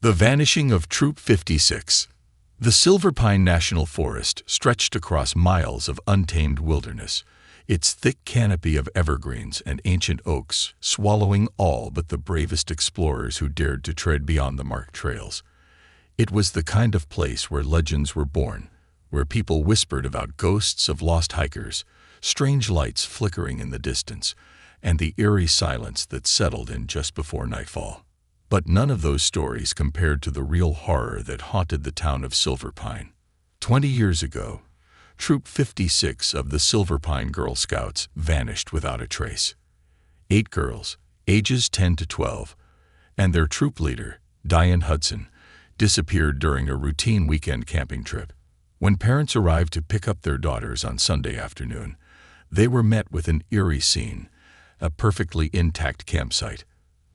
The vanishing of Troop 56. The Silver Pine National Forest stretched across miles of untamed wilderness, its thick canopy of evergreens and ancient oaks swallowing all but the bravest explorers who dared to tread beyond the marked trails. It was the kind of place where legends were born, where people whispered about ghosts of lost hikers, strange lights flickering in the distance, and the eerie silence that settled in just before nightfall. But none of those stories compared to the real horror that haunted the town of Silver Pine. 20 years ago, Troop 56 of the Silver Pine Girl Scouts vanished without a trace. 8 girls, ages 10 to 12, and their troop leader, Diane Hudson, disappeared during a routine weekend camping trip. When parents arrived to pick up their daughters on Sunday afternoon, they were met with an eerie scene, a perfectly intact campsite,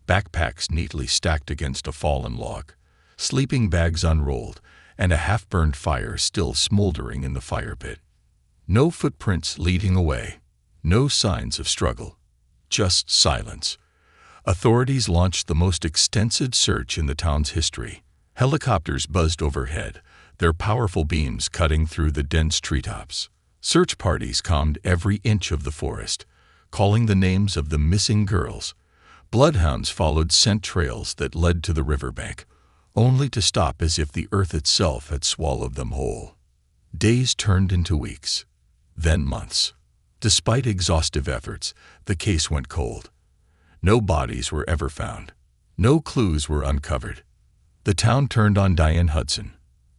backpacks neatly stacked against a fallen log, sleeping bags unrolled, and a half-burned fire still smoldering in the fire pit. No footprints leading away, no signs of struggle, just silence. Authorities launched the most extensive search in the town's history. Helicopters buzzed overhead, their powerful beams cutting through the dense treetops. Search parties combed every inch of the forest, calling the names of the missing girls. Bloodhounds followed scent trails that led to the riverbank, only to stop as if the earth itself had swallowed them whole. Days turned into weeks, then months. Despite exhaustive efforts, the case went cold. No bodies were ever found. No clues were uncovered. The town turned on Diane Hudson.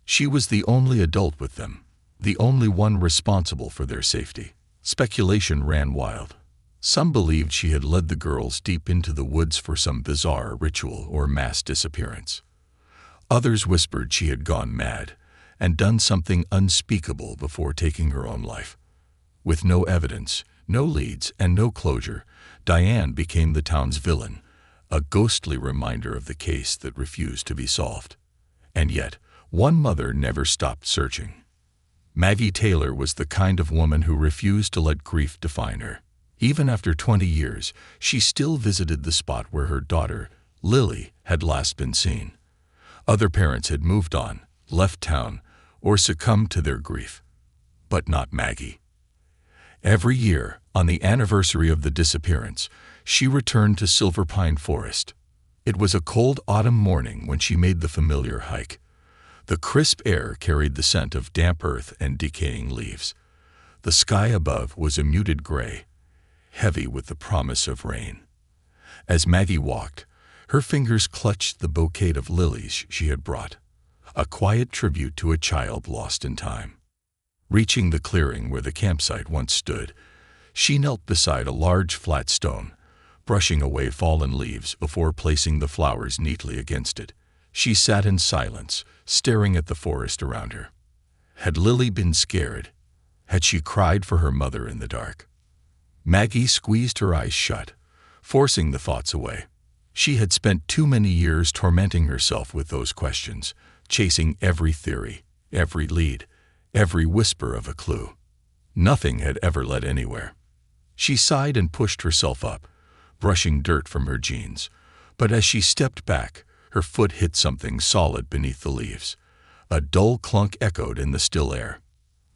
She was the only adult with them, the only one responsible for their safety. Speculation ran wild. Some believed she had led the girls deep into the woods for some bizarre ritual or mass disappearance. Others whispered she had gone mad and done something unspeakable before taking her own life. With no evidence, no leads, and no closure, Diane became the town's villain, a ghostly reminder of the case that refused to be solved. And yet, one mother never stopped searching. Maggie Taylor was the kind of woman who refused to let grief define her. Even after 20 years, she still visited the spot where her daughter, Lily, had last been seen. Other parents had moved on, left town, or succumbed to their grief. But not Maggie. Every year, on the anniversary of the disappearance, she returned to Silver Pine Forest. It was a cold autumn morning when she made the familiar hike. The crisp air carried the scent of damp earth and decaying leaves. The sky above was a muted gray, heavy with the promise of rain. As Maggie walked, her fingers clutched the bouquet of lilies she had brought, a quiet tribute to a child lost in time. Reaching the clearing where the campsite once stood, she knelt beside a large flat stone, brushing away fallen leaves before placing the flowers neatly against it. She sat in silence, staring at the forest around her. Had Lily been scared? Had she cried for her mother in the dark? Maggie squeezed her eyes shut, forcing the thoughts away. She had spent too many years tormenting herself with those questions, chasing every theory, every lead, every whisper of a clue. Nothing had ever led anywhere. She sighed and pushed herself up, brushing dirt from her jeans. But as she stepped back, her foot hit something solid beneath the leaves. A dull clunk echoed in the still air.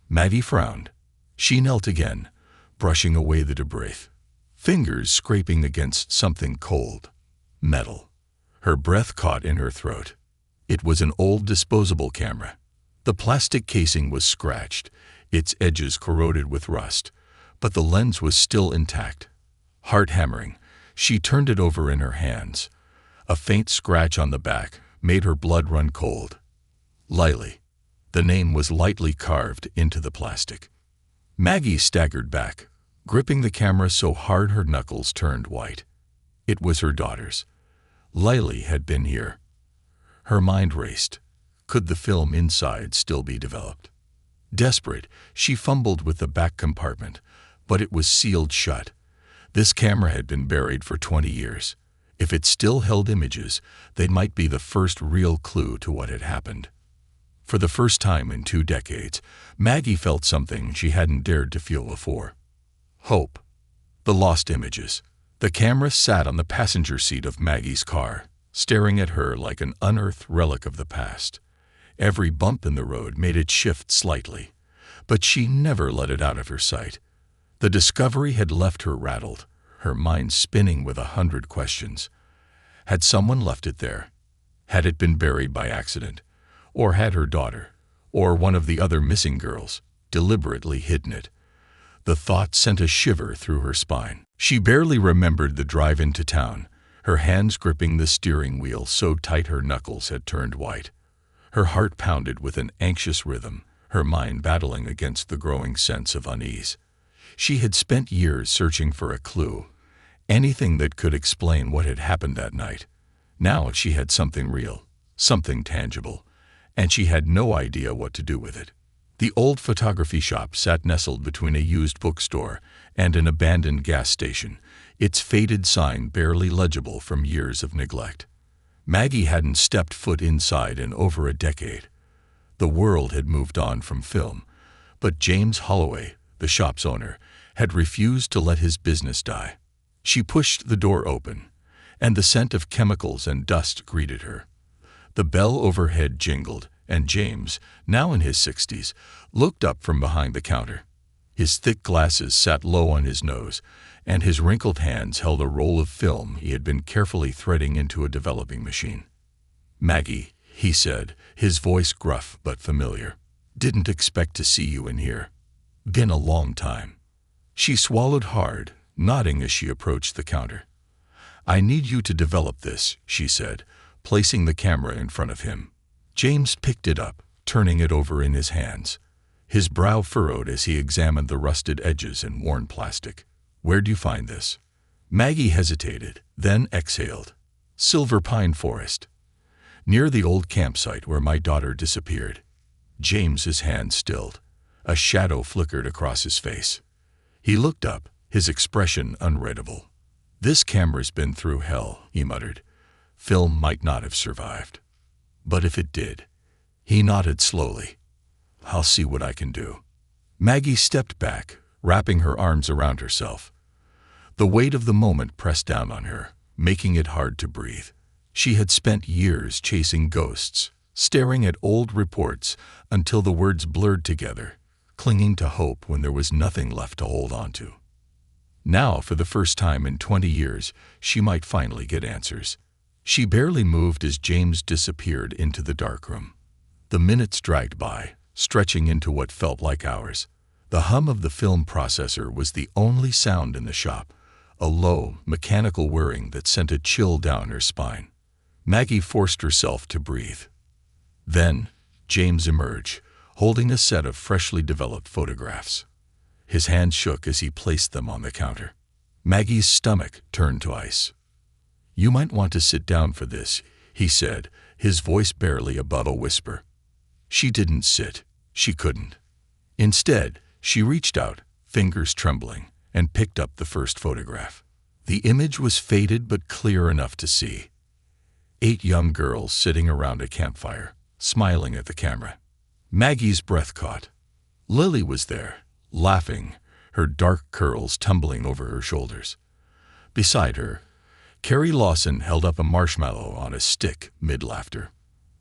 Maggie frowned. She knelt again, brushing away the debris, fingers scraping against something cold. Metal. Her breath caught in her throat. It was an old disposable camera. The plastic casing was scratched, its edges corroded with rust, but the lens was still intact. Heart hammering, she turned it over in her hands. A faint scratch on the back made her blood run cold. Lily. The name was lightly carved into the plastic. Maggie staggered back, gripping the camera so hard her knuckles turned white. It was her daughter's. Lily had been here. Her mind raced. Could the film inside still be developed? Desperate, she fumbled with the back compartment, but it was sealed shut. This camera had been buried for 20 years. If it still held images, they might be the first real clue to what had happened. For the first time in 2 decades, Maggie felt something she hadn't dared to feel before. Hope. The lost images. The camera sat on the passenger seat of Maggie's car, staring at her like an unearthed relic of the past. Every bump in the road made it shift slightly, but she never let it out of her sight. The discovery had left her rattled, her mind spinning with 100 questions. Had someone left it there? Had it been buried by accident? Or had her daughter, or one of the other missing girls, deliberately hidden it? The thought sent a shiver through her spine. She barely remembered the drive into town, her hands gripping the steering wheel so tight her knuckles had turned white. Her heart pounded with an anxious rhythm, her mind battling against the growing sense of unease. She had spent years searching for a clue, anything that could explain what had happened that night. Now she had something real, something tangible, and she had no idea what to do with it. The old photography shop sat nestled between a used bookstore and an abandoned gas station, its faded sign barely legible from years of neglect. Maggie hadn't stepped foot inside in over a decade. The world had moved on from film, but James Holloway, the shop's owner, had refused to let his business die. She pushed the door open, and the scent of chemicals and dust greeted her. The bell overhead jingled, and James, now in his 60s, looked up from behind the counter. His thick glasses sat low on his nose, and his wrinkled hands held a roll of film he had been carefully threading into a developing machine. "Maggie," he said, his voice gruff but familiar. "Didn't expect to see you in here. Been a long time." She swallowed hard, nodding as she approached the counter. "I need you to develop this," she said, placing the camera in front of him. James picked it up, turning it over in his hands. His brow furrowed as he examined the rusted edges and worn plastic. "Where'd you find this?" Maggie hesitated, then exhaled. "Silver Pine Forest. Near the old campsite where my daughter disappeared." James's hand stilled. A shadow flickered across his face. He looked up, his expression unreadable. "This camera's been through hell," he muttered. "Film might not have survived. But if it did..." He nodded slowly. "I'll see what I can do." Maggie stepped back, wrapping her arms around herself. The weight of the moment pressed down on her, making it hard to breathe. She had spent years chasing ghosts, staring at old reports until the words blurred together, clinging to hope when there was nothing left to hold on to. Now, for the first time in 20 years, she might finally get answers. She barely moved as James disappeared into the darkroom. The minutes dragged by, stretching into what felt like hours. The hum of the film processor was the only sound in the shop, a low, mechanical whirring that sent a chill down her spine. Maggie forced herself to breathe. Then, James emerged, holding a set of freshly developed photographs. His hands shook as he placed them on the counter. Maggie's stomach turned to ice. "You might want to sit down for this," he said, his voice barely above a whisper. She didn't sit. She couldn't. Instead, she reached out, fingers trembling, and picked up the first photograph. The image was faded but clear enough to see. 8 young girls sitting around a campfire, smiling at the camera. Maggie's breath caught. Lily was there, laughing, her dark curls tumbling over her shoulders. Beside her, Carrie Lawson held up a marshmallow on a stick mid-laughter.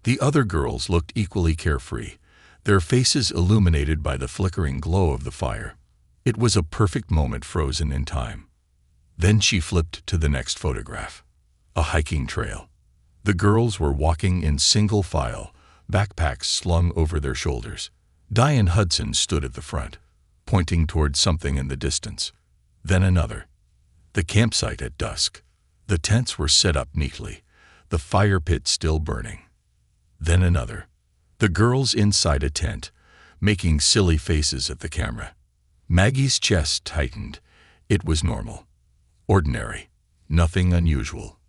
The other girls looked equally carefree, their faces illuminated by the flickering glow of the fire. It was a perfect moment frozen in time. Then she flipped to the next photograph. A hiking trail. The girls were walking in single file, backpacks slung over their shoulders. Diane Hudson stood at the front, pointing towards something in the distance. Then another. The campsite at dusk. The tents were set up neatly, the fire pit still burning. Then another. The girls inside a tent, making silly faces at the camera. Maggie's chest tightened. It was normal. Ordinary. Nothing unusual.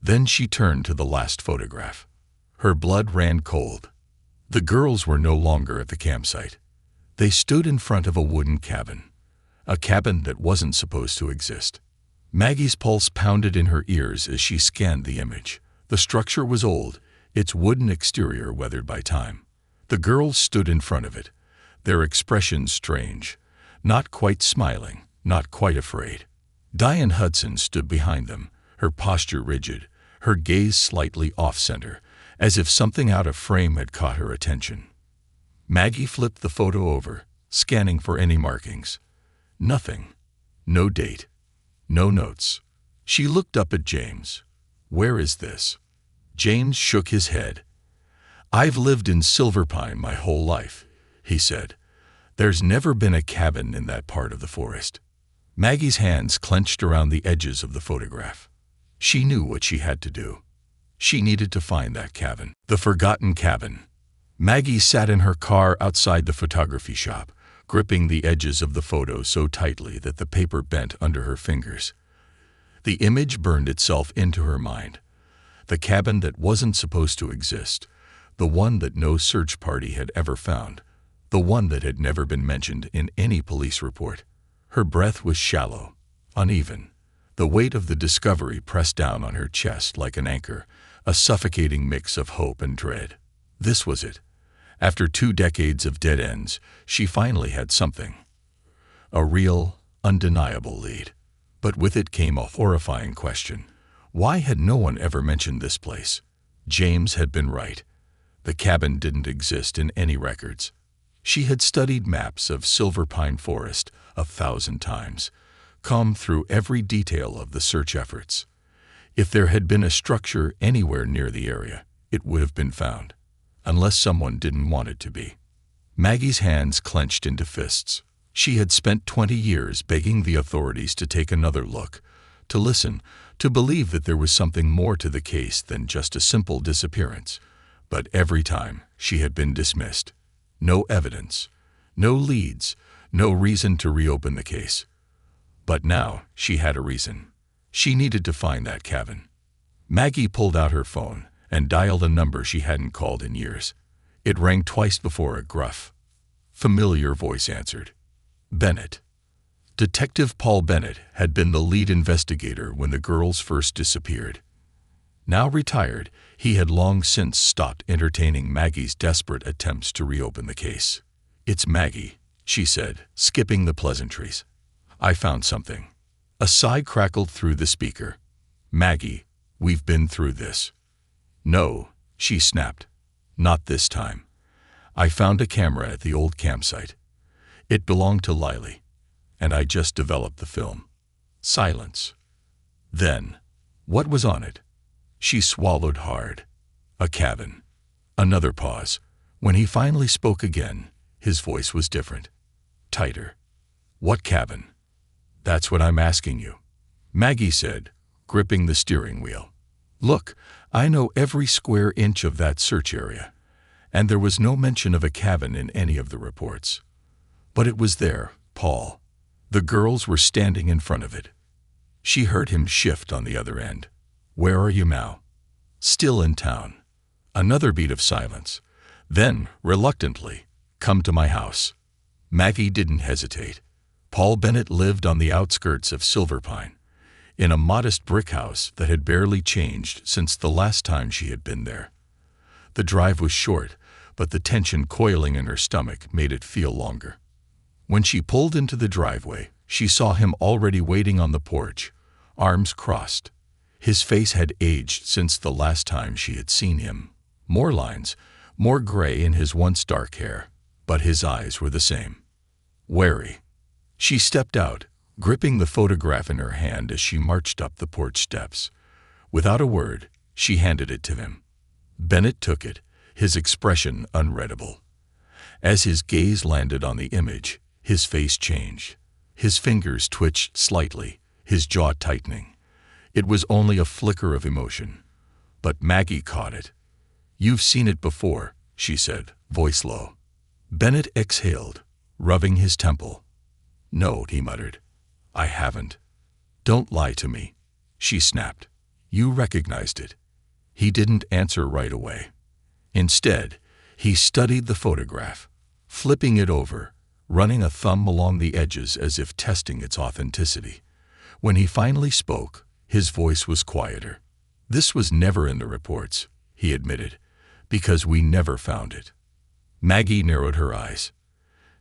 Then she turned to the last photograph. Her blood ran cold. The girls were no longer at the campsite. They stood in front of a wooden cabin. A cabin that wasn't supposed to exist. Maggie's pulse pounded in her ears as she scanned the image. The structure was old, its wooden exterior weathered by time. The girls stood in front of it, their expressions strange, not quite smiling, not quite afraid. Diane Hudson stood behind them, her posture rigid, her gaze slightly off-center, as if something out of frame had caught her attention. Maggie flipped the photo over, scanning for any markings. Nothing. No date. No notes. She looked up at James. "Where is this?" James shook his head. "I've lived in Silverpine my whole life," he said. "There's never been a cabin in that part of the forest." Maggie's hands clenched around the edges of the photograph. She knew what she had to do. She needed to find that cabin. The forgotten cabin. Maggie sat in her car outside the photography shop, gripping the edges of the photo so tightly that the paper bent under her fingers. The image burned itself into her mind. The cabin that wasn't supposed to exist. The one that no search party had ever found. The one that had never been mentioned in any police report. Her breath was shallow, uneven. The weight of the discovery pressed down on her chest like an anchor, a suffocating mix of hope and dread. This was it. After 2 decades of dead ends, she finally had something. A real, undeniable lead. But with it came a horrifying question. Why had no one ever mentioned this place? James had been right. The cabin didn't exist in any records. She had studied maps of Silverpine Forest 1,000 times, combed through every detail of the search efforts. If there had been a structure anywhere near the area, it would have been found, unless someone didn't want it to be. Maggie's hands clenched into fists. She had spent 20 years begging the authorities to take another look, to listen, to believe that there was something more to the case than just a simple disappearance. But every time, she had been dismissed. No evidence, no leads, no reason to reopen the case. But now, she had a reason. She needed to find that cabin. Maggie pulled out her phone and dialed a number she hadn't called in years. It rang twice before a gruff, familiar voice answered. Bennett. Detective Paul Bennett had been the lead investigator when the girls first disappeared. Now retired, he had long since stopped entertaining Maggie's desperate attempts to reopen the case. "It's Maggie," she said, skipping the pleasantries. "I found something." A sigh crackled through the speaker. "Maggie, we've been through this." "No," she snapped. "Not this time. I found a camera at the old campsite. It belonged to Lily, and I just developed the film." Silence. Then, what was on it? She swallowed hard. A cabin. Another pause. When he finally spoke again, his voice was different. Tighter. "What cabin?" "That's what I'm asking you," Maggie said, gripping the steering wheel. "Look, I know every square inch of that search area, and there was no mention of a cabin in any of the reports. But it was there, Paul. The girls were standing in front of it." She heard him shift on the other end. "Where are you now?" "Still in town." Another beat of silence. Then, reluctantly, "Come to my house." Maggie didn't hesitate. Paul Bennett lived on the outskirts of Silverpine, in a modest brick house that had barely changed since the last time she had been there. The drive was short, but the tension coiling in her stomach made it feel longer. When she pulled into the driveway, she saw him already waiting on the porch, arms crossed. His face had aged since the last time she had seen him. More lines, more gray in his once dark hair, but his eyes were the same. Wary. She stepped out, gripping the photograph in her hand as she marched up the porch steps. Without a word, she handed it to him. Bennett took it, his expression unreadable. As his gaze landed on the image, his face changed. His fingers twitched slightly, his jaw tightening. It was only a flicker of emotion. But Maggie caught it. "You've seen it before," she said, voice low. Bennett exhaled, rubbing his temple. "No," he muttered. "I haven't." "Don't lie to me," she snapped. "You recognized it." He didn't answer right away. Instead, he studied the photograph, flipping it over, running a thumb along the edges as if testing its authenticity. When he finally spoke, his voice was quieter. "This was never in the reports," he admitted, "because we never found it." Maggie narrowed her eyes.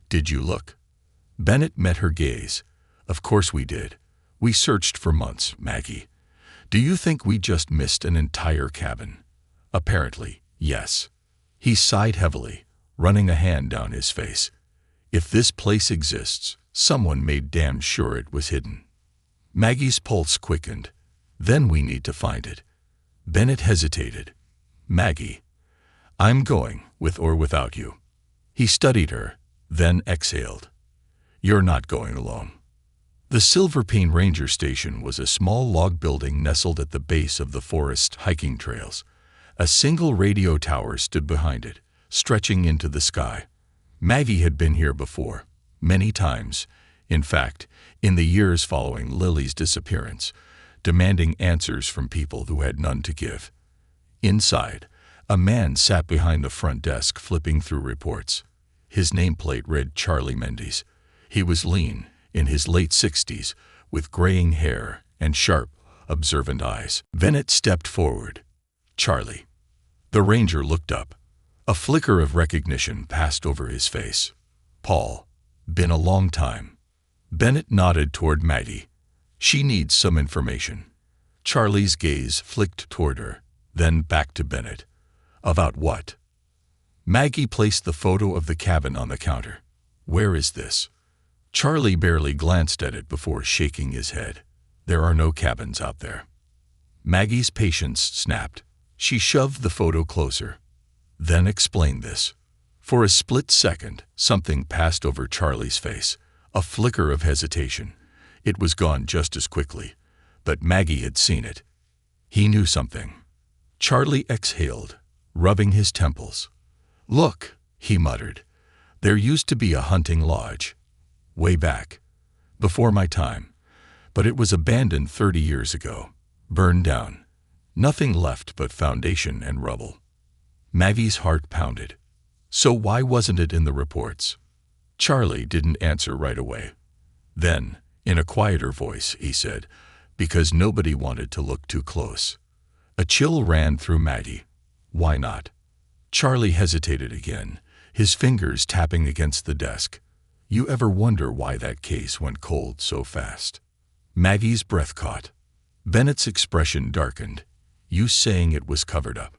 "Did you look?" Bennett met her gaze. "Of course we did. We searched for months, Maggie. Do you think we just missed an entire cabin? Apparently, yes. He sighed heavily, running a hand down his face. If this place exists, someone made damn sure it was hidden. Maggie's pulse quickened. Then we need to find it. Bennett hesitated. Maggie, I'm going, with or without you. He studied her, then exhaled. You're not going alone. The Silver Pine Ranger Station was a small log building nestled at the base of the forest hiking trails. A single radio tower stood behind it, stretching into the sky. Maggie had been here before, many times, in fact, in the years following Lily's disappearance, demanding answers from people who had none to give. Inside, a man sat behind the front desk flipping through reports. His nameplate read Charlie Mendes. He was lean, in his late 60s, with graying hair and sharp, observant eyes. Bennett stepped forward. Charlie. The ranger looked up. A flicker of recognition passed over his face. Paul. Been a long time. Bennett nodded toward Maggie. She needs some information. Charlie's gaze flicked toward her, then back to Bennett. About what? Maggie placed the photo of the cabin on the counter. Where is this? Charlie barely glanced at it before shaking his head. There are no cabins out there. Maggie's patience snapped. She shoved the photo closer. Then explained this. For a split second, something passed over Charlie's face, a flicker of hesitation. It was gone just as quickly, but Maggie had seen it. He knew something. Charlie exhaled, rubbing his temples. Look, he muttered. There used to be a hunting lodge. Way back. Before my time. But it was abandoned 30 years ago. Burned down. Nothing left but foundation and rubble. Maggie's heart pounded. So why wasn't it in the reports? Charlie didn't answer right away. Then, in a quieter voice, he said, because nobody wanted to look too close. A chill ran through Maggie. Why not? Charlie hesitated again, his fingers tapping against the desk. You ever wonder why that case went cold so fast? Maggie's breath caught. Bennett's expression darkened. You saying it was covered up?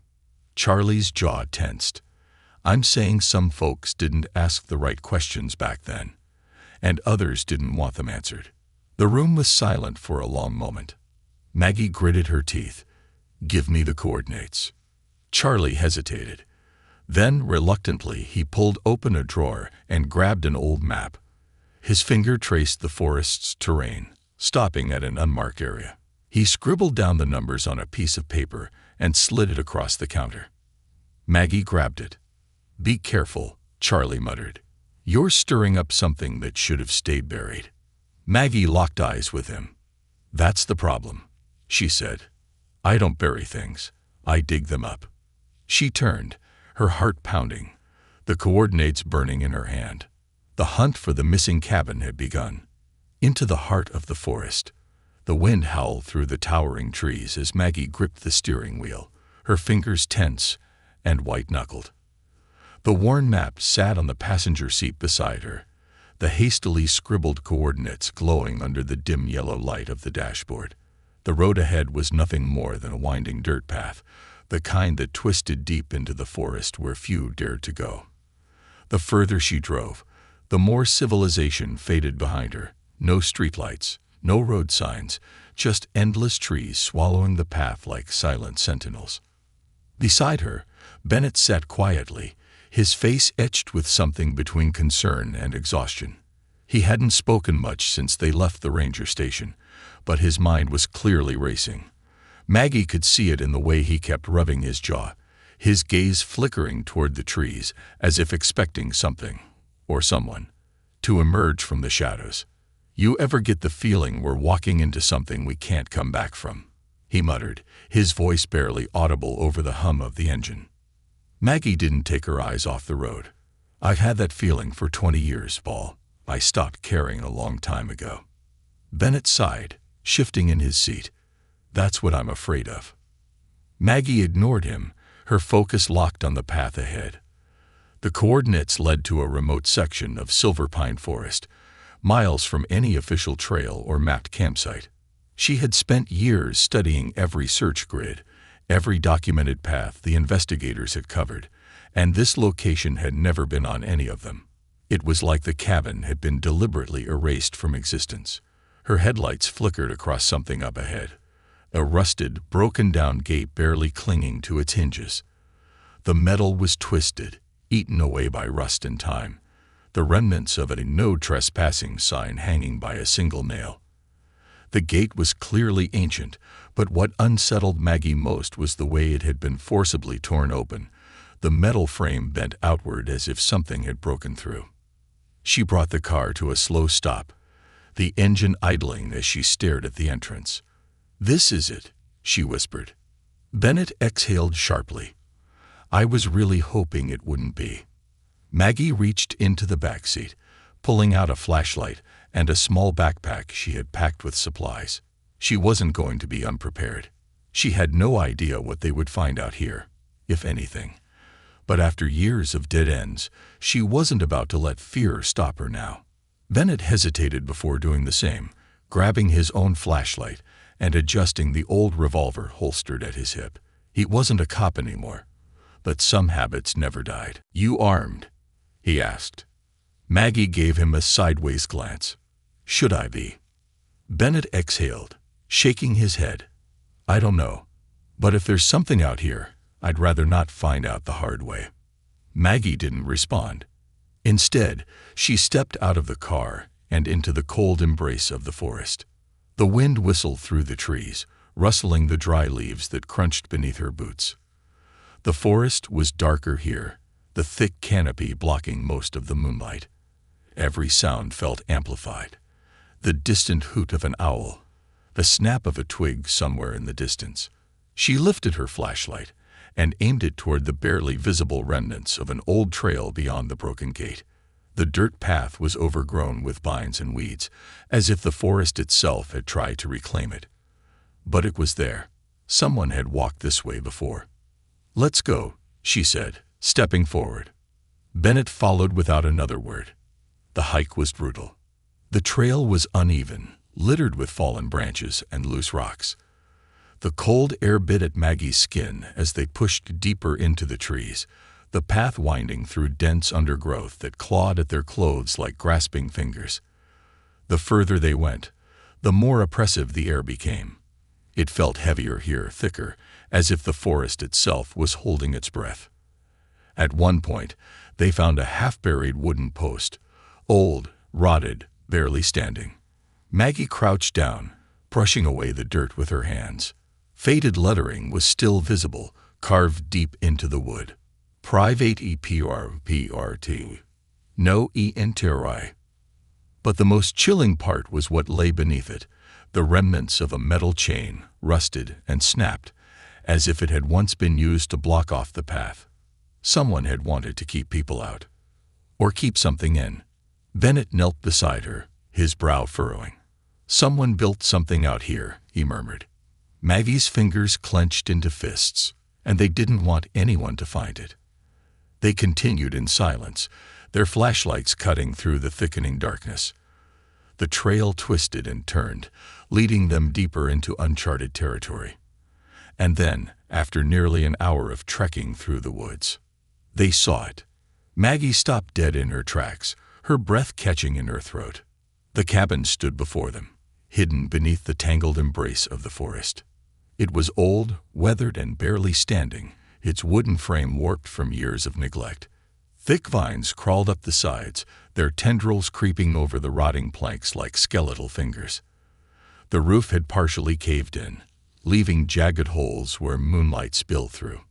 Charlie's jaw tensed. I'm saying some folks didn't ask the right questions back then, and others didn't want them answered. The room was silent for a long moment. Maggie gritted her teeth. Give me the coordinates. Charlie hesitated. Then, reluctantly, he pulled open a drawer and grabbed an old map. His finger traced the forest's terrain, stopping at an unmarked area. He scribbled down the numbers on a piece of paper and slid it across the counter. Maggie grabbed it. Be careful, Charlie muttered. You're stirring up something that should have stayed buried. Maggie locked eyes with him. That's the problem, she said. I don't bury things. I dig them up. She turned, her heart pounding, the coordinates burning in her hand. The hunt for the missing cabin had begun. Into the heart of the forest. The wind howled through the towering trees as Maggie gripped the steering wheel, her fingers tense and white-knuckled. The worn map sat on the passenger seat beside her, the hastily scribbled coordinates glowing under the dim yellow light of the dashboard. The road ahead was nothing more than a winding dirt path, the kind that twisted deep into the forest where few dared to go. The further she drove, the more civilization faded behind her. No streetlights, no road signs, just endless trees swallowing the path like silent sentinels. Beside her, Bennett sat quietly, his face etched with something between concern and exhaustion. He hadn't spoken much since they left the ranger station, but his mind was clearly racing. Maggie could see it in the way he kept rubbing his jaw, his gaze flickering toward the trees as if expecting something, or someone, to emerge from the shadows. You ever get the feeling we're walking into something we can't come back from? He muttered, his voice barely audible over the hum of the engine. Maggie didn't take her eyes off the road. I've had that feeling for 20 years, Paul. I stopped caring a long time ago. Bennett sighed, shifting in his seat. That's what I'm afraid of. Maggie ignored him, her focus locked on the path ahead. The coordinates led to a remote section of Silver Pine Forest, miles from any official trail or mapped campsite. She had spent years studying every search grid, every documented path the investigators had covered, and this location had never been on any of them. It was like the cabin had been deliberately erased from existence. Her headlights flickered across something up ahead, a rusted, broken-down gate barely clinging to its hinges. The metal was twisted, eaten away by rust and time, the remnants of a no trespassing sign hanging by a single nail. The gate was clearly ancient, but what unsettled Maggie most was the way it had been forcibly torn open, the metal frame bent outward as if something had broken through. She brought the car to a slow stop, the engine idling as she stared at the entrance. "This is it," she whispered. Bennett exhaled sharply. "I was really hoping it wouldn't be." Maggie reached into the back seat, pulling out a flashlight and a small backpack she had packed with supplies. She wasn't going to be unprepared. She had no idea what they would find out here, if anything. But after years of dead ends, she wasn't about to let fear stop her now. Bennett hesitated before doing the same, grabbing his own flashlight and adjusting the old revolver holstered at his hip. He wasn't a cop anymore, but some habits never died. "You armed?" he asked. Maggie gave him a sideways glance. "Should I be?" Bennett exhaled, shaking his head. "I don't know, but if there's something out here, I'd rather not find out the hard way." Maggie didn't respond. Instead, she stepped out of the car and into the cold embrace of the forest. The wind whistled through the trees, rustling the dry leaves that crunched beneath her boots. The forest was darker here, the thick canopy blocking most of the moonlight. Every sound felt amplified. The distant hoot of an owl, the snap of a twig somewhere in the distance. She lifted her flashlight and aimed it toward the barely visible remnants of an old trail beyond the broken gate. The dirt path was overgrown with vines and weeds, as if the forest itself had tried to reclaim it. But it was there. Someone had walked this way before. "Let's go," she said, stepping forward. Bennett followed without another word. The hike was brutal. The trail was uneven, littered with fallen branches and loose rocks. The cold air bit at Maggie's skin as they pushed deeper into the trees, the path winding through dense undergrowth that clawed at their clothes like grasping fingers. The further they went, the more oppressive the air became. It felt heavier here, thicker, as if the forest itself was holding its breath. At one point, they found a half-buried wooden post, old, rotted, barely standing. Maggie crouched down, brushing away the dirt with her hands. Faded lettering was still visible, carved deep into the wood. Private EPRPRT. No ENTRI. But the most chilling part was what lay beneath it, the remnants of a metal chain, rusted and snapped, as if it had once been used to block off the path. Someone had wanted to keep people out. Or keep something in. Bennett knelt beside her, his brow furrowing. "Someone built something out here," he murmured. Maggie's fingers clenched into fists, and they didn't want anyone to find it. They continued in silence, their flashlights cutting through the thickening darkness. The trail twisted and turned, leading them deeper into uncharted territory. And then, after nearly an hour of trekking through the woods, they saw it. Maggie stopped dead in her tracks, her breath catching in her throat. The cabin stood before them, hidden beneath the tangled embrace of the forest. It was old, weathered, and barely standing, its wooden frame warped from years of neglect. Thick vines crawled up the sides, their tendrils creeping over the rotting planks like skeletal fingers. The roof had partially caved in, leaving jagged holes where moonlight spilled through.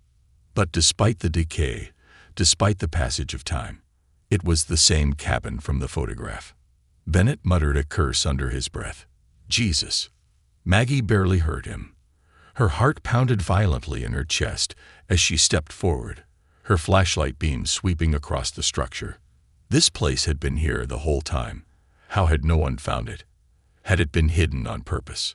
But despite the decay, despite the passage of time, it was the same cabin from the photograph. Bennett muttered a curse under his breath. "Jesus." Maggie barely heard him. Her heart pounded violently in her chest as she stepped forward, her flashlight beam sweeping across the structure. This place had been here the whole time. How had no one found it? Had it been hidden on purpose?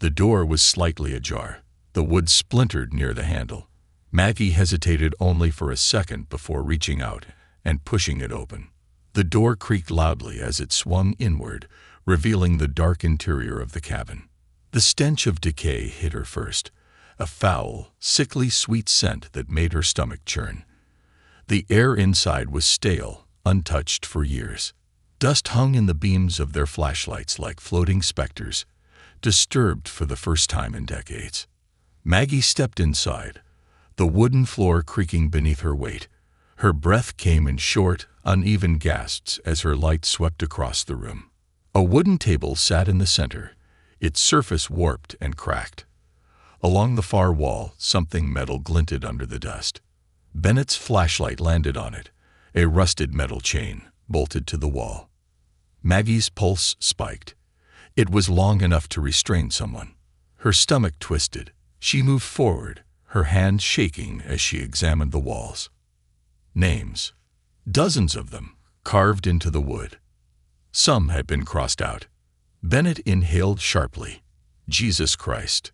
The door was slightly ajar, the wood splintered near the handle. Maggie hesitated only for a second before reaching out and pushing it open. The door creaked loudly as it swung inward, revealing the dark interior of the cabin. The stench of decay hit her first, a foul, sickly sweet scent that made her stomach churn. The air inside was stale, untouched for years. Dust hung in the beams of their flashlights like floating specters, disturbed for the first time in decades. Maggie stepped inside, the wooden floor creaking beneath her weight. Her breath came in short, uneven gasps as her light swept across the room. A wooden table sat in the center, its surface warped and cracked. Along the far wall, something metal glinted under the dust. Bennett's flashlight landed on it, a rusted metal chain, bolted to the wall. Maggie's pulse spiked. It was long enough to restrain someone. Her stomach twisted. She moved forward, her hands shaking as she examined the walls. Names. Dozens of them, carved into the wood. Some had been crossed out. Bennett inhaled sharply. Jesus Christ.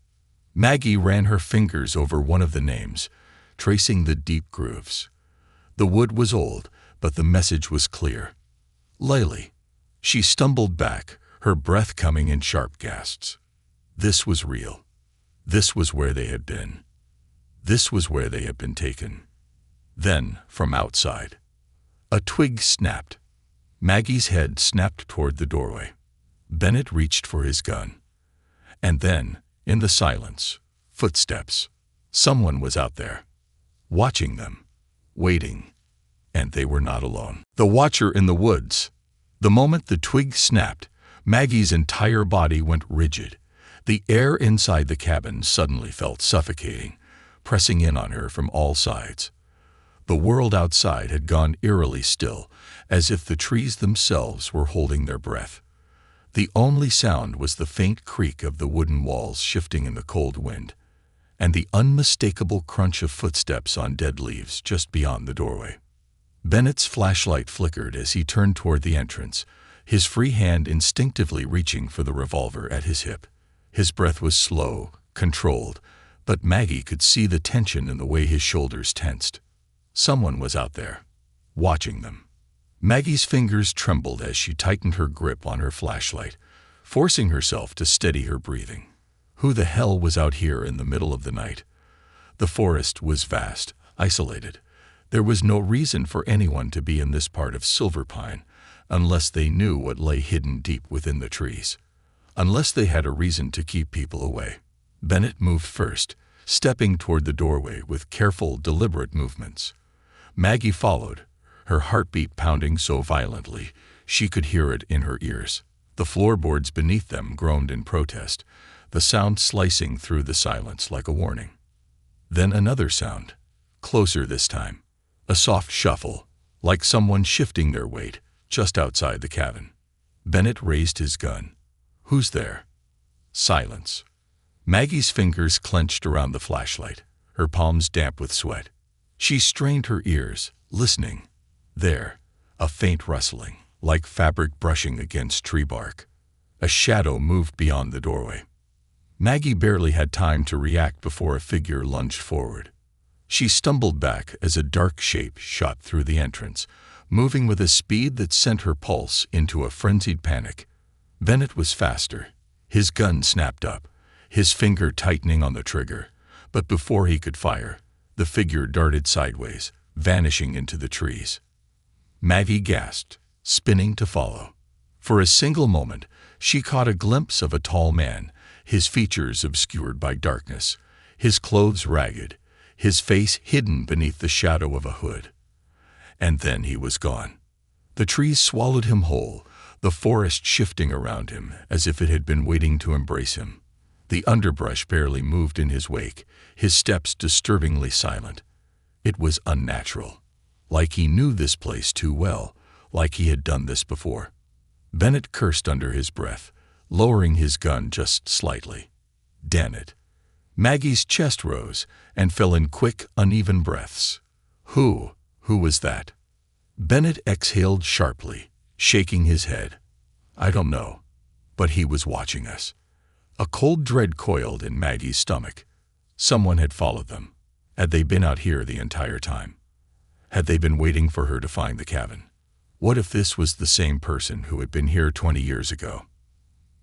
Maggie ran her fingers over one of the names, tracing the deep grooves. The wood was old, but the message was clear. Laylee. She stumbled back, her breath coming in sharp gasps. This was real. This was where they had been. This was where they had been taken. Then, from outside, a twig snapped. Maggie's head snapped toward the doorway. Bennett reached for his gun. And then, in the silence, footsteps. Someone was out there, watching them, waiting, and they were not alone. The watcher in the woods. The moment the twig snapped, Maggie's entire body went rigid. The air inside the cabin suddenly felt suffocating, pressing in on her from all sides. The world outside had gone eerily still, as if the trees themselves were holding their breath. The only sound was the faint creak of the wooden walls shifting in the cold wind, and the unmistakable crunch of footsteps on dead leaves just beyond the doorway. Bennett's flashlight flickered as he turned toward the entrance, his free hand instinctively reaching for the revolver at his hip. His breath was slow, controlled, but Maggie could see the tension in the way his shoulders tensed. Someone was out there, watching them. Maggie's fingers trembled as she tightened her grip on her flashlight, forcing herself to steady her breathing. Who the hell was out here in the middle of the night? The forest was vast, isolated. There was no reason for anyone to be in this part of Silverpine, unless they knew what lay hidden deep within the trees. Unless they had a reason to keep people away. Bennett moved first, stepping toward the doorway with careful, deliberate movements. Maggie followed, her heartbeat pounding so violently she could hear it in her ears. The floorboards beneath them groaned in protest, the sound slicing through the silence like a warning. Then another sound, closer this time. A soft shuffle, like someone shifting their weight, just outside the cabin. Bennett raised his gun. Who's there? Silence. Maggie's fingers clenched around the flashlight, her palms damp with sweat. She strained her ears, listening. There, a faint rustling, like fabric brushing against tree bark. A shadow moved beyond the doorway. Maggie barely had time to react before a figure lunged forward. She stumbled back as a dark shape shot through the entrance, moving with a speed that sent her pulse into a frenzied panic. Bennett was faster. His gun snapped up, his finger tightening on the trigger, but before he could fire, the figure darted sideways, vanishing into the trees. Maggie gasped, spinning to follow. For a single moment, she caught a glimpse of a tall man, his features obscured by darkness, his clothes ragged, his face hidden beneath the shadow of a hood. And then he was gone. The trees swallowed him whole, the forest shifting around him as if it had been waiting to embrace him. The underbrush barely moved in his wake, his steps disturbingly silent. It was unnatural, like he knew this place too well, like he had done this before. Bennett cursed under his breath, lowering his gun just slightly. Damn it. Maggie's chest rose and fell in quick, uneven breaths. Who was that? Bennett exhaled sharply, shaking his head. I don't know, but he was watching us. A cold dread coiled in Maggie's stomach. Someone had followed them. Had they been out here the entire time? Had they been waiting for her to find the cabin? What if this was the same person who had been here 20 years ago?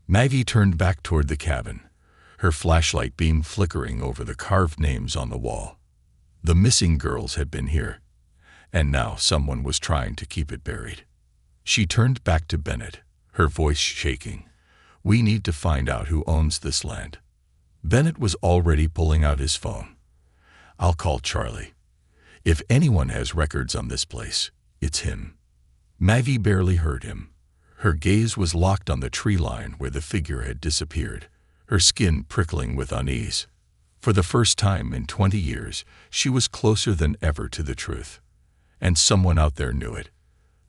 Maggie turned back toward the cabin, her flashlight beam flickering over the carved names on the wall. The missing girls had been here, and now someone was trying to keep it buried. She turned back to Bennett, her voice shaking. "We need to find out who owns this land." Bennett was already pulling out his phone. "I'll call Charlie. If anyone has records on this place, it's him." Maggie barely heard him. Her gaze was locked on the tree line where the figure had disappeared, her skin prickling with unease. For the first time in 20 years, she was closer than ever to the truth. And someone out there knew it.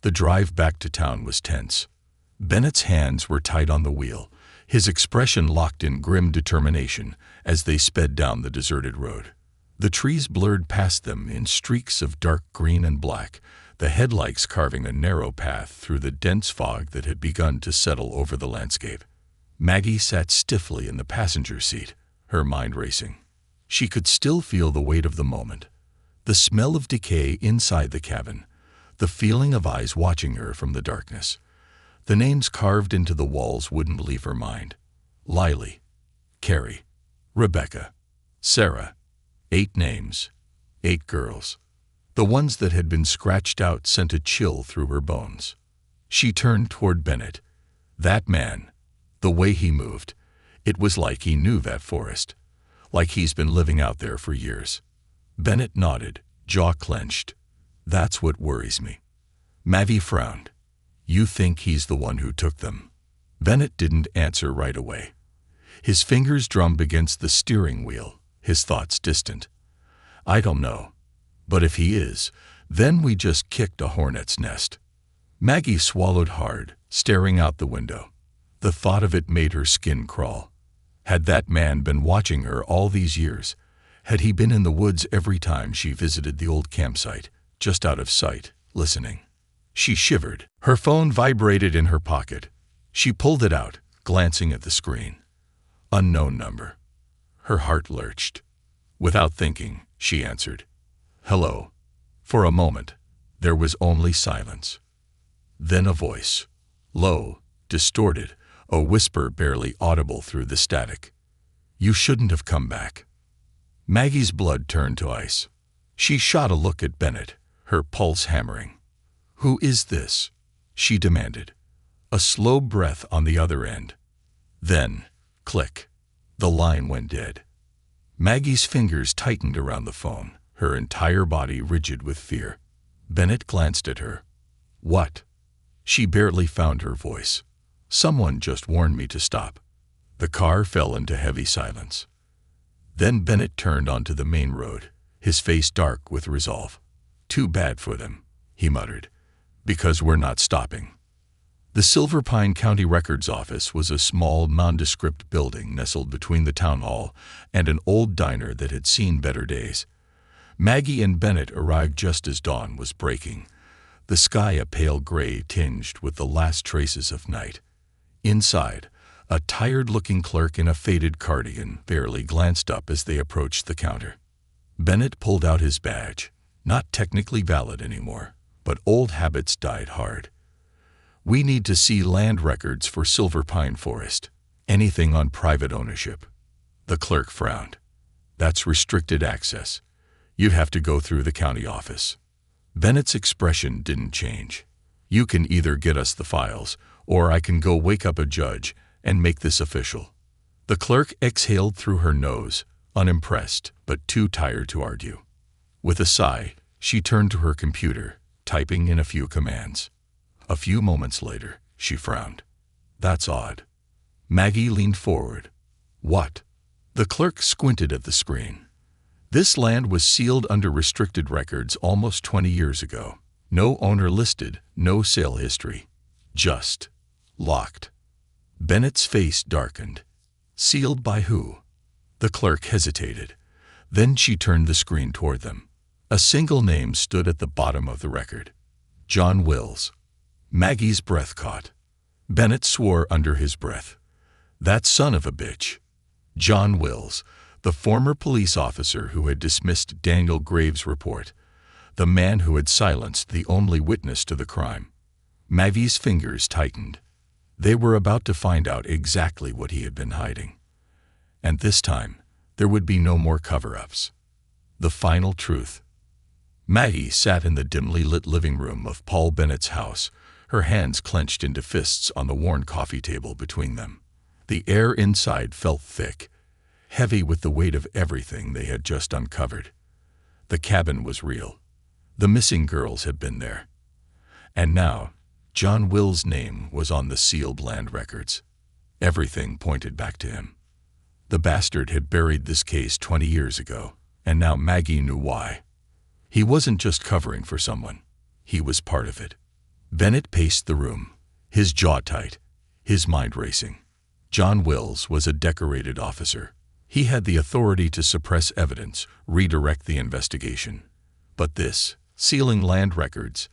The drive back to town was tense. Bennett's hands were tight on the wheel, his expression locked in grim determination as they sped down the deserted road. The trees blurred past them in streaks of dark green and black, the headlights carving a narrow path through the dense fog that had begun to settle over the landscape. Maggie sat stiffly in the passenger seat, her mind racing. She could still feel the weight of the moment, the smell of decay inside the cabin, the feeling of eyes watching her from the darkness. The names carved into the walls wouldn't leave her mind. Lily, Carrie, Rebecca, Sarah. 8 names, 8 girls. The ones that had been scratched out sent a chill through her bones. She turned toward Bennett. That man, the way he moved, it was like he knew that forest, like he's been living out there for years. Bennett nodded, jaw clenched. "That's what worries me." Maggie frowned. "You think he's the one who took them?" Bennett didn't answer right away. His fingers drummed against the steering wheel, his thoughts distant. "I don't know. But if he is, then we just kicked a hornet's nest." Maggie swallowed hard, staring out the window. The thought of it made her skin crawl. Had that man been watching her all these years? Had he been in the woods every time she visited the old campsite, just out of sight, listening? She shivered. Her phone vibrated in her pocket. She pulled it out, glancing at the screen. Unknown number. Her heart lurched. Without thinking, she answered. "Hello." For a moment, there was only silence. Then a voice. Low, distorted, a whisper barely audible through the static. "You shouldn't have come back." Maggie's blood turned to ice. She shot a look at Bennett, her pulse hammering. "Who is this?" she demanded. A slow breath on the other end. Then, click. The line went dead. Maggie's fingers tightened around the phone, her entire body rigid with fear. Bennett glanced at her. "What?" She barely found her voice. "Someone just warned me to stop." The car fell into heavy silence. Then Bennett turned onto the main road, his face dark with resolve. "Too bad for them," he muttered, "because we're not stopping." The Silver Pine County Records Office was a small, nondescript building nestled between the town hall and an old diner that had seen better days. Maggie and Bennett arrived just as dawn was breaking, the sky a pale gray tinged with the last traces of night. Inside, a tired-looking clerk in a faded cardigan barely glanced up as they approached the counter. Bennett pulled out his badge, not technically valid anymore, but old habits died hard. "We need to see land records for Silver Pine Forest. Anything on private ownership." The clerk frowned. "That's restricted access. You'd have to go through the county office." Bennett's expression didn't change. "You can either get us the files, or I can go wake up a judge and make this official." The clerk exhaled through her nose, unimpressed, but too tired to argue. With a sigh, she turned to her computer, typing in a few commands. A few moments later, she frowned. "That's odd." Maggie leaned forward. "What?" The clerk squinted at the screen. This land was sealed under restricted records almost 20 years ago. No owner listed, no sale history. Just locked. Bennett's face darkened. "Sealed by who?" The clerk hesitated. Then she turned the screen toward them. A single name stood at the bottom of the record. John Wills. Maggie's breath caught. Bennett swore under his breath. That son of a bitch. John Wills, the former police officer who had dismissed Daniel Graves' report, the man who had silenced the only witness to the crime. Maggie's fingers tightened. They were about to find out exactly what he had been hiding. And this time, there would be no more cover-ups. The final truth. Maggie sat in the dimly lit living room of Paul Bennett's house, her hands clenched into fists on the worn coffee table between them. The air inside felt thick, heavy with the weight of everything they had just uncovered. The cabin was real. The missing girls had been there. And now, John Will's name was on the sealed land records. Everything pointed back to him. The bastard had buried this case 20 years ago, and now Maggie knew why. He wasn't just covering for someone. He was part of it. Bennett paced the room, his jaw tight, his mind racing. John Wills was a decorated officer. He had the authority to suppress evidence, redirect the investigation. But this, sealing land records,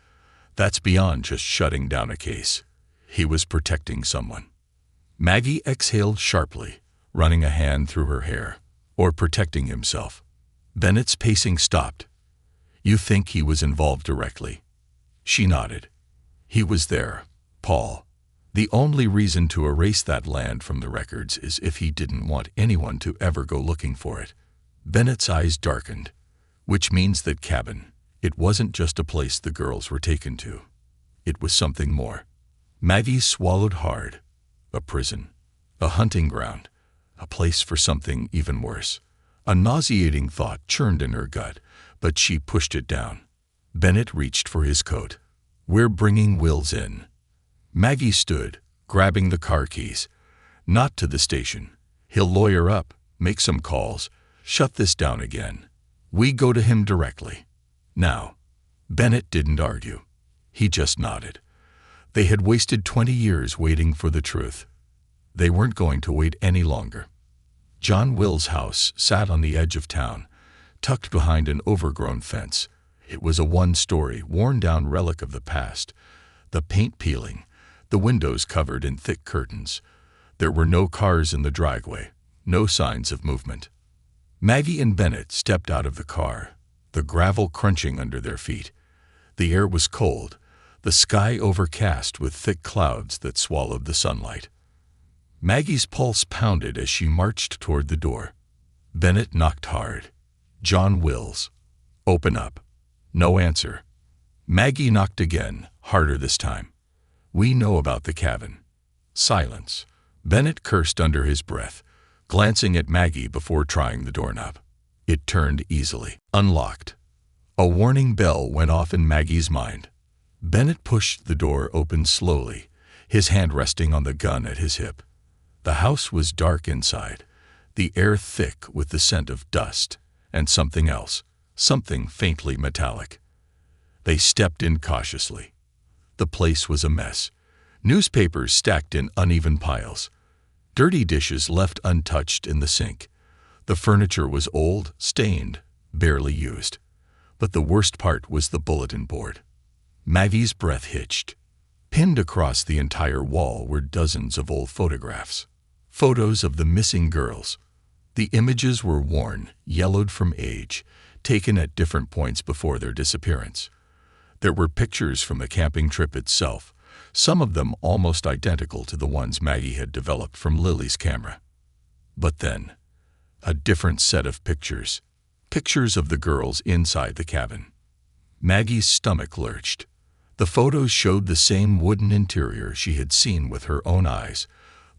that's beyond just shutting down a case. He was protecting someone. Maggie exhaled sharply, running a hand through her hair, or protecting himself. Bennett's pacing stopped. You think he was involved directly? She nodded. He was there, Paul. The only reason to erase that land from the records is if he didn't want anyone to ever go looking for it. Bennett's eyes darkened, which means that cabin, it wasn't just a place the girls were taken to. It was something more. Maggie swallowed hard. A prison, a hunting ground, a place for something even worse. A nauseating thought churned in her gut, but she pushed it down. Bennett reached for his coat. We're bringing Wills in. Maggie stood, grabbing the car keys. Not to the station. He'll lawyer up, make some calls, shut this down again. We go to him directly. Now. Bennett didn't argue. He just nodded. They had wasted 20 years waiting for the truth. They weren't going to wait any longer. John Will's house sat on the edge of town, tucked behind an overgrown fence. It was a one-story, worn-down relic of the past, the paint peeling, the windows covered in thick curtains. There were no cars in the driveway, no signs of movement. Maggie and Bennett stepped out of the car, the gravel crunching under their feet. The air was cold, the sky overcast with thick clouds that swallowed the sunlight. Maggie's pulse pounded as she marched toward the door. Bennett knocked hard. John Wills. Open up. No answer. Maggie knocked again, harder this time. We know about the cabin. Silence. Bennett cursed under his breath, glancing at Maggie before trying the doorknob. It turned easily. Unlocked. A warning bell went off in Maggie's mind. Bennett pushed the door open slowly, his hand resting on the gun at his hip. The house was dark inside, the air thick with the scent of dust and something else, something faintly metallic. They stepped in cautiously. The place was a mess. Newspapers stacked in uneven piles. Dirty dishes left untouched in the sink. The furniture was old, stained, barely used. But the worst part was the bulletin board. Maggie's breath hitched. Pinned across the entire wall were dozens of old photographs. Photos of the missing girls. The images were worn, yellowed from age, taken at different points before their disappearance. There were pictures from the camping trip itself, some of them almost identical to the ones Maggie had developed from Lily's camera. But then, a different set of pictures. Pictures of the girls inside the cabin. Maggie's stomach lurched. The photos showed the same wooden interior she had seen with her own eyes,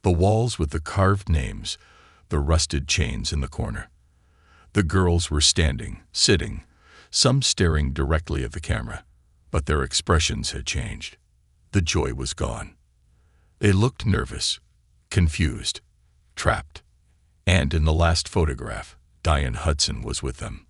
the walls with the carved names, the rusted chains in the corner. The girls were standing, sitting, some staring directly at the camera, but their expressions had changed. The joy was gone. They looked nervous, confused, trapped. And in the last photograph, Diane Hudson was with them.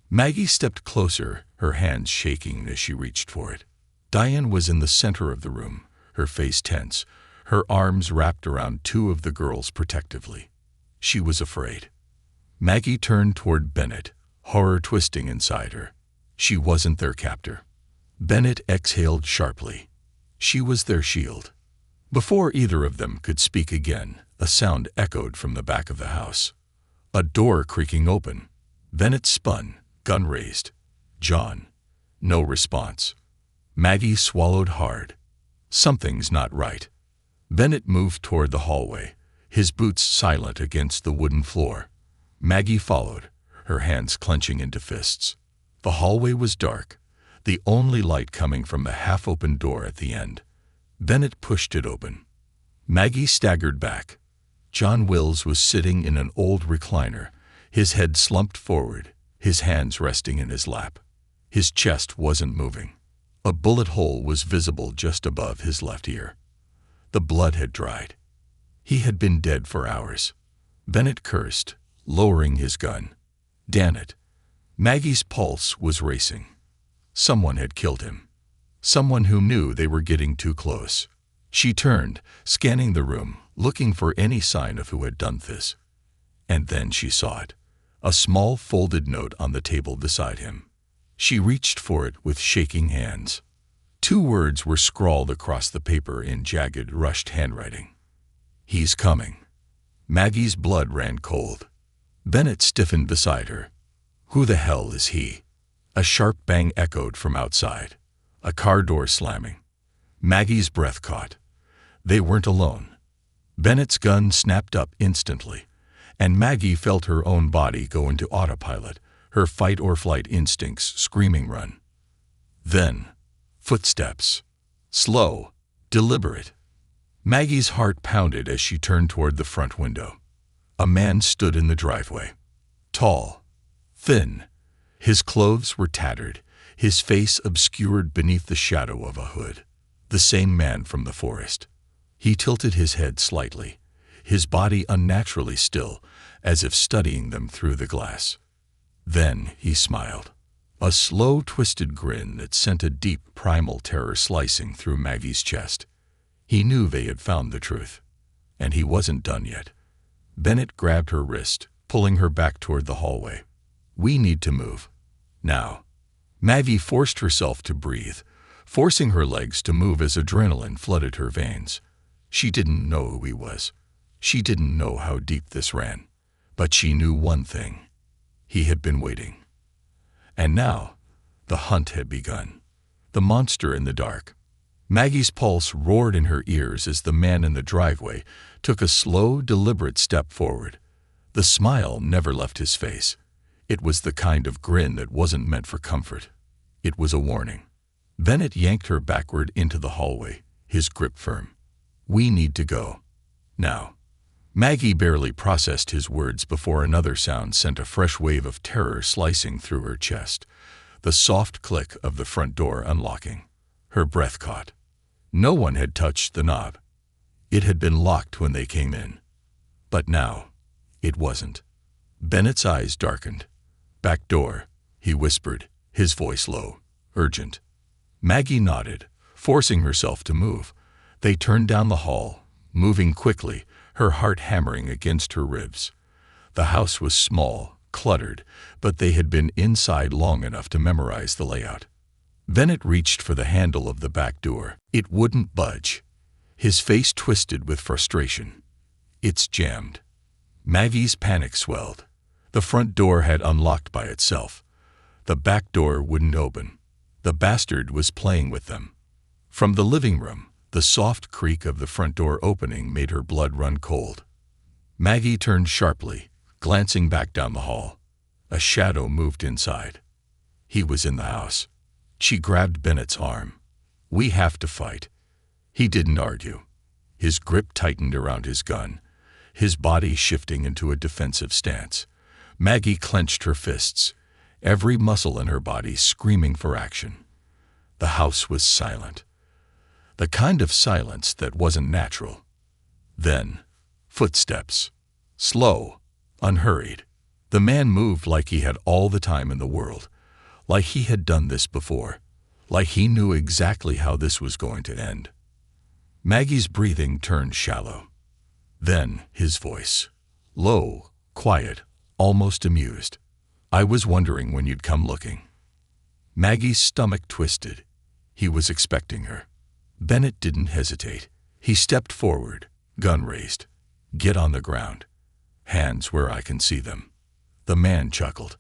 Maggie stepped closer, her hands shaking as she reached for it. Diane was in the center of the room, her face tense, her arms wrapped around two of the girls protectively. She was afraid. Maggie turned toward Bennett, horror twisting inside her. She wasn't their captor. Bennett exhaled sharply. She was their shield. Before either of them could speak again, a sound echoed from the back of the house. A door creaking open. Bennett spun, gun raised. John. No response. Maggie swallowed hard. Something's not right. Bennett moved toward the hallway, his boots silent against the wooden floor. Maggie followed, her hands clenching into fists. The hallway was dark, the only light coming from the half-open door at the end. Bennett pushed it open. Maggie staggered back. John Wills was sitting in an old recliner, his head slumped forward, his hands resting in his lap. His chest wasn't moving. A bullet hole was visible just above his left ear. The blood had dried. He had been dead for hours. Bennett cursed, lowering his gun. Damn it. Maggie's pulse was racing. Someone had killed him. Someone who knew they were getting too close. She turned, scanning the room, looking for any sign of who had done this. And then she saw it. A small folded note on the table beside him. She reached for it with shaking hands. 2 words were scrawled across the paper in jagged, rushed handwriting. "He's coming." Maggie's blood ran cold. Bennett stiffened beside her. "Who the hell is he?" A sharp bang echoed from outside. A car door slamming. Maggie's breath caught. They weren't alone. Bennett's gun snapped up instantly, and Maggie felt her own body go into autopilot, her fight-or-flight instincts screaming run. Then, footsteps. Slow, deliberate. Maggie's heart pounded as she turned toward the front window. A man stood in the driveway. Tall, thin. His clothes were tattered, his face obscured beneath the shadow of a hood. The same man from the forest. He tilted his head slightly, his body unnaturally still, as if studying them through the glass. Then he smiled. A slow, twisted grin that sent a deep, primal terror slicing through Maggie's chest. He knew they had found the truth. And he wasn't done yet. Bennett grabbed her wrist, pulling her back toward the hallway. "We need to move. Now." Maggie forced herself to breathe, forcing her legs to move as adrenaline flooded her veins. She didn't know who he was. She didn't know how deep this ran. But she knew one thing. He had been waiting. And now, the hunt had begun. The monster in the dark. Maggie's pulse roared in her ears as the man in the driveway took a slow, deliberate step forward. The smile never left his face. It was the kind of grin that wasn't meant for comfort. It was a warning. Bennett yanked her backward into the hallway, his grip firm. "We need to go. Now." Maggie barely processed his words before another sound sent a fresh wave of terror slicing through her chest. The soft click of the front door unlocking. Her breath caught. No one had touched the knob. It had been locked when they came in. But now, it wasn't. Bennett's eyes darkened. "Back door," he whispered, his voice low, urgent. Maggie nodded, forcing herself to move. They turned down the hall, moving quickly, her heart hammering against her ribs. The house was small, cluttered, but they had been inside long enough to memorize the layout. Bennett reached for the handle of the back door. It wouldn't budge. His face twisted with frustration. "It's jammed." Maggie's panic swelled. The front door had unlocked by itself. The back door wouldn't open. The bastard was playing with them. From the living room, the soft creak of the front door opening made her blood run cold. Maggie turned sharply, glancing back down the hall. A shadow moved inside. He was in the house. She grabbed Bennett's arm. "We have to fight." He didn't argue. His grip tightened around his gun, his body shifting into a defensive stance. Maggie clenched her fists, every muscle in her body screaming for action. The house was silent. The kind of silence that wasn't natural. Then, footsteps. Slow, unhurried. The man moved like he had all the time in the world, like he had done this before, like he knew exactly how this was going to end. Maggie's breathing turned shallow. Then his voice. Low, quiet, almost amused. "I was wondering when you'd come looking." Maggie's stomach twisted. He was expecting her. Bennett didn't hesitate. He stepped forward, gun raised. "Get on the ground. Hands where I can see them." The man chuckled.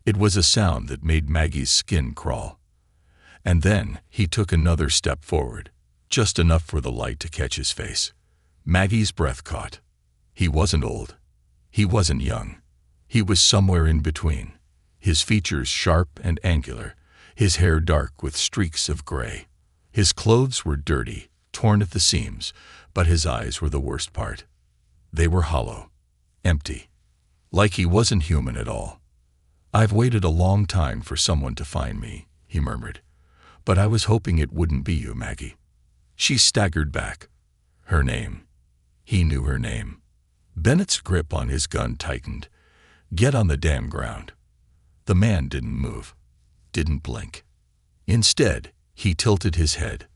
It was a sound that made Maggie's skin crawl. And then he took another step forward, just enough for the light to catch his face. Maggie's breath caught. He wasn't old. He wasn't young. He was somewhere in between, his features sharp and angular, his hair dark with streaks of gray. His clothes were dirty, torn at the seams, but his eyes were the worst part. They were hollow, empty, like he wasn't human at all. "I've waited a long time for someone to find me," he murmured, "but I was hoping it wouldn't be you, Maggie." She staggered back. Her name. He knew her name. Bennett's grip on his gun tightened. "Get on the damn ground." The man didn't move, didn't blink. Instead, he tilted his head.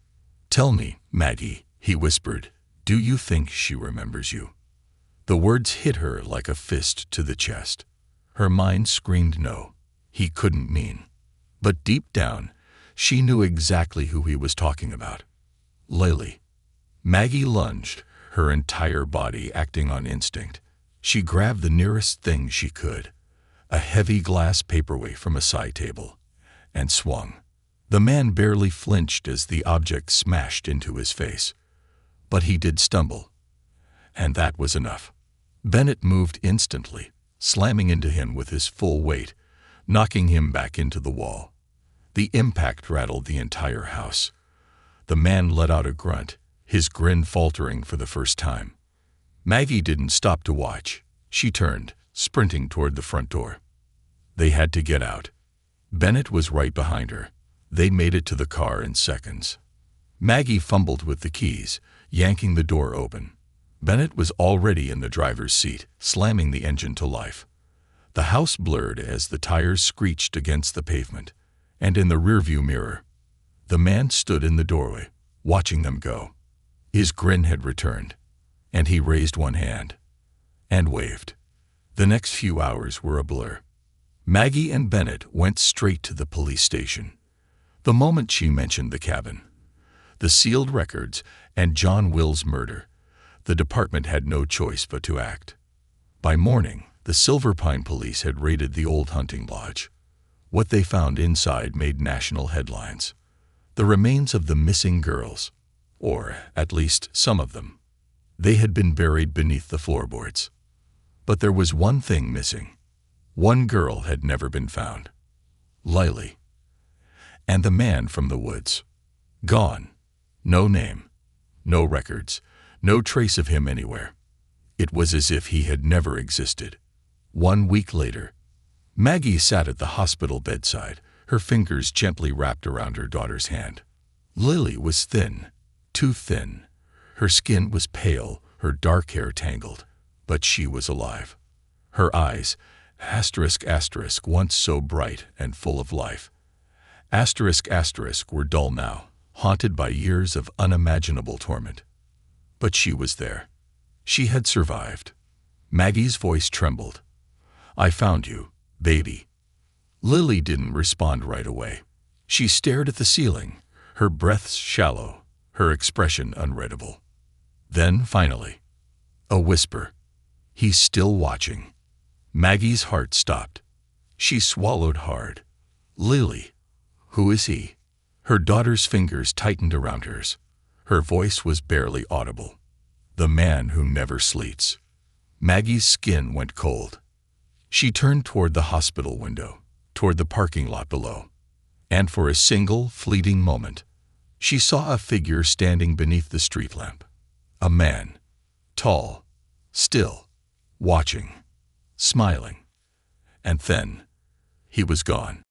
"Tell me, Maggie," he whispered, "do you think she remembers you?" The words hit her like a fist to the chest. Her mind screamed no. He couldn't mean. But deep down, she knew exactly who he was talking about. Lily. Maggie lunged, her entire body acting on instinct. She grabbed the nearest thing she could, a heavy glass paperweight from a side table, and swung. The man barely flinched as the object smashed into his face. But he did stumble. And that was enough. Bennett moved instantly, slamming into him with his full weight, knocking him back into the wall. The impact rattled the entire house. The man let out a grunt, his grin faltering for the first time. Maggie didn't stop to watch. She turned, sprinting toward the front door. They had to get out. Bennett was right behind her. They made it to the car in seconds. Maggie fumbled with the keys, yanking the door open. Bennett was already in the driver's seat, slamming the engine to life. The house blurred as the tires screeched against the pavement, and in the rearview mirror, the man stood in the doorway, watching them go. His grin had returned, and he raised one hand and waved. The next few hours were a blur. Maggie and Bennett went straight to the police station. The moment she mentioned the cabin, the sealed records, and John Will's murder, the department had no choice but to act. By morning, the Silver Pine police had raided the old hunting lodge. What they found inside made national headlines. The remains of the missing girls, or at least some of them. They had been buried beneath the floorboards. But there was one thing missing. One girl had never been found. Lily. And the man from the woods. Gone. No name. No records. No trace of him anywhere. It was as if he had never existed. 1 week later, Maggie sat at the hospital bedside, her fingers gently wrapped around her daughter's hand. Lily was thin, too thin. Her skin was pale, her dark hair tangled, but she was alive. Her eyes, once so bright and full of life, were dull now, haunted by years of unimaginable torment. But she was there. She had survived. Maggie's voice trembled. "I found you, baby." Lily didn't respond right away. She stared at the ceiling, her breaths shallow, her expression unreadable. Then, finally, a whisper. "He's still watching." Maggie's heart stopped. She swallowed hard. "Lily, who is he?" Her daughter's fingers tightened around hers. Her voice was barely audible. "The man who never sleeps." Maggie's skin went cold. She turned toward the hospital window, toward the parking lot below. And for a single, fleeting moment, she saw a figure standing beneath the street lamp. A man, tall, still, watching, smiling. And then, he was gone.